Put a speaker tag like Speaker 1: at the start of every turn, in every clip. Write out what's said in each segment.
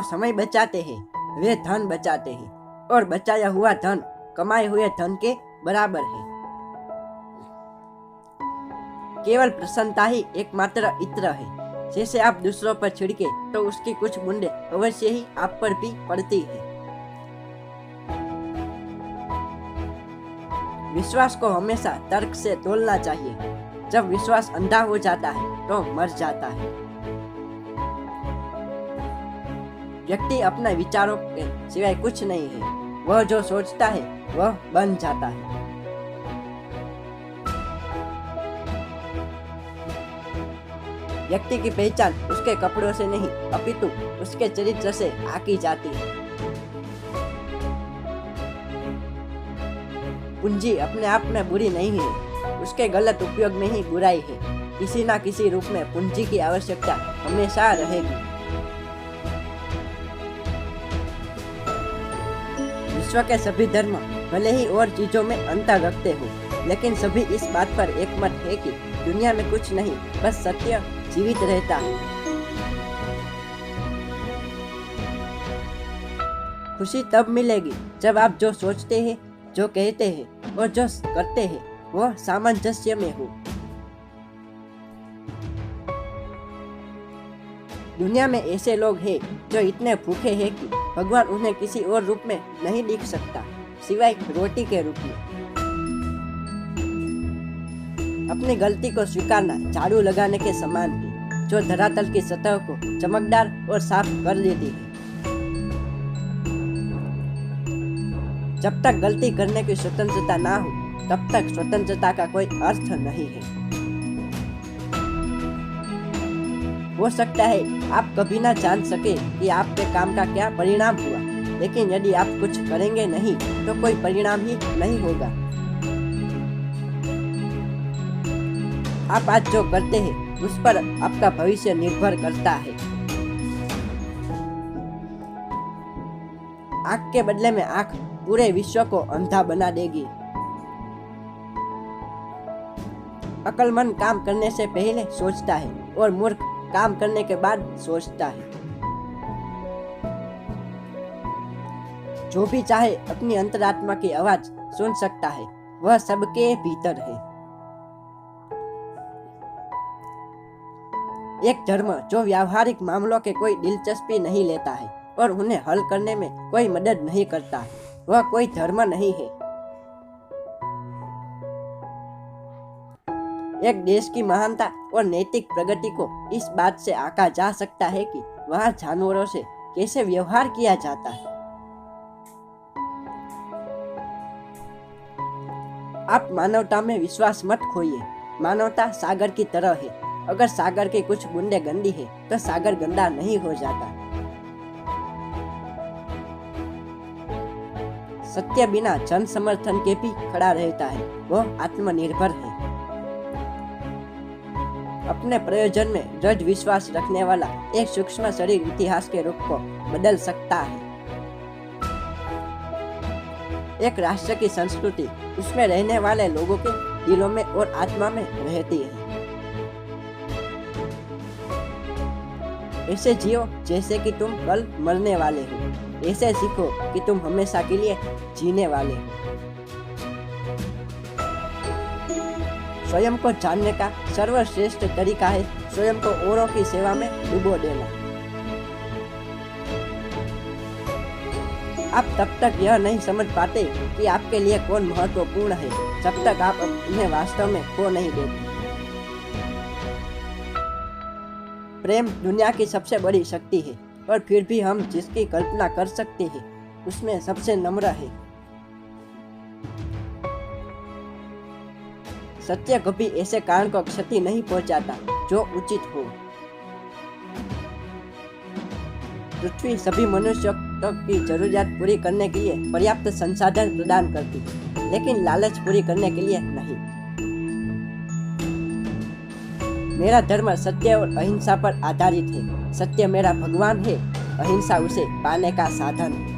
Speaker 1: समय बचाते हैं वे धन बचाते हैं और बचाया हुआ धन कमाए हुए धन के बराबर है। केवल प्रसन्नता ही एकमात्र इत्र है। जैसे आप दूसरों पर छिड़के तो उसकी कुछ बूंदे अवश्य ही आप पर भी पड़ती है। विश्वास को हमेशा तर्क से तोलना चाहिए। जब विश्वास अंधा हो जाता है तो मर जाता है। व्यक्ति अपने विचारों के सिवाय कुछ नहीं है। वह जो सोचता है वह बन जाता है। व्यक्ति की पहचान उसके कपड़ों से नहीं अपितु उसके चरित्र से आकी जाती है। पूंजी अपने आप में बुरी नहीं है, उसके गलत उपयोग में ही बुराई है। किसी न किसी रूप में पूंजी की आवश्यकता हमेशा रहेगी। विश्व के सभी धर्म भले ही और चीजों में अंतर रखते हो, लेकिन सभी इस बात पर एकमत है कि दुनिया में कुछ नहीं बस सत्य जीवित रहता है। खुशी तब मिलेगी जब आप जो सोचते हैं, जो कहते हैं और जो करते हैं वह सामंजस्य में हो। दुनिया में ऐसे लोग हैं जो इतने भूखे हैं कि भगवान उन्हें किसी और रूप में नहीं दिख सकता सिवाय रोटी के रूप में। अपनी गलती को स्वीकारना झाड़ू लगाने के समान है, जो धरातल की सतह को चमकदार और साफ कर देती है। जब तक गलती करने की स्वतंत्रता ना हो तब तक स्वतंत्रता का कोई अर्थ नहीं है। हो सकता है आप कभी ना जान सके कि आपके काम का क्या परिणाम हुआ, लेकिन यदि आप कुछ करेंगे नहीं तो कोई परिणाम ही नहीं होगा। आप आज जो करते हैं उस पर आपका भविष्य निर्भर करता है। आँख के बदले में आँख पूरे विश्व को अंधा बना देगी। अक्लमंद काम करने से पहले सोचता है और मूर्ख काम करने के बाद सोचता है। जो भी चाहे अपनी अंतरात्मा की आवाज सुन सकता है, वह सबके भीतर है। एक धर्म जो व्यावहारिक मामलों के कोई दिलचस्पी नहीं लेता है और उन्हें हल करने में कोई मदद नहीं करता है, वह कोई धर्म नहीं है। एक देश की महानता और नैतिक प्रगति को इस बात से आंका जा सकता है कि वहाँ जानवरों से कैसे व्यवहार किया जाता है। आप मानवता में विश्वास मत खोइए। मानवता सागर की तरह है। अगर सागर की कुछ बूंदें गंदी है तो सागर गंदा नहीं हो जाता। सत्य बिना जन समर्थन के भी खड़ा रहता है। वह आत्मनिर्भर है। अपने प्रयोजन में दृढ़ विश्वास रखने वाला एक सूक्ष्म शरीर इतिहास के रुख को बदल सकता है। एक राष्ट्र की संस्कृति उसमें रहने वाले लोगों के दिलों में और आत्मा में रहती है। ऐसे जियो जैसे कि तुम कल मरने वाले हो। ऐसे सीखो कि तुम हमेशा के लिए जीने वाले हो। स्वयं को जानने का सर्वश्रेष्ठ तरीका है स्वयं को औरों की सेवा में डुबो देना। आप तब तक यह नहीं समझ पाते कि आपके लिए कौन महत्वपूर्ण है जब तक आप उन्हें वास्तव में खो नहीं देते। प्रेम दुनिया की सबसे बड़ी शक्ति है और फिर भी हम जिसकी कल्पना कर सकते हैं उसमें सबसे नम्र है। सत्य कभी ऐसे कारण को क्षति नहीं पहुंचाता जो उचित हो। पृथ्वी सभी मनुष्यों की जरूरियात पूरी करने के लिए पर्याप्त संसाधन प्रदान करती है, लेकिन लालच पूरी करने के लिए नहीं। मेरा धर्म सत्य और अहिंसा पर आधारित है। सत्य मेरा भगवान है, अहिंसा उसे पाने का साधन है।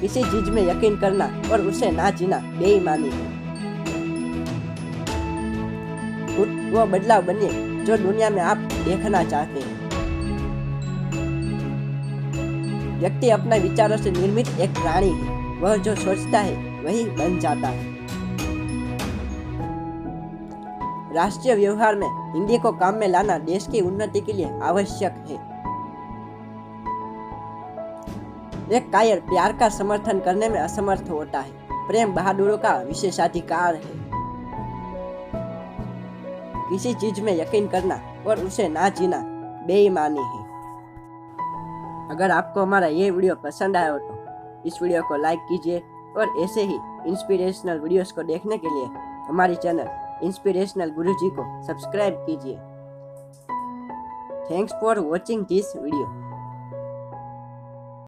Speaker 1: किसी चीज में यकीन करना और उसे ना जीना बेईमानी है। खुद वो बदलाव बनिए जो दुनिया में आप देखना चाहते हैं। व्यक्ति अपने विचारों से निर्मित एक प्राणी है। वह जो सोचता है वही बन जाता है। राष्ट्रीय व्यवहार में हिंदी को काम में लाना देश की उन्नति के लिए आवश्यक है। एक कायर प्यार का समर्थन करने में असमर्थ होता है। प्रेम बहादुरों का विशेषाधिकार है। किसी चीज में यकीन करना और उसे ना जीना बेईमानी है। अगर आपको हमारा ये वीडियो पसंद आया हो तो इस वीडियो को लाइक कीजिए और ऐसे ही इंस्पिरेशनल वीडियोस को देखने के लिए हमारी चैनल इंस्पिरेशनल गुरुजी को सब्सक्राइब कीजिए। Thanks for watching this video.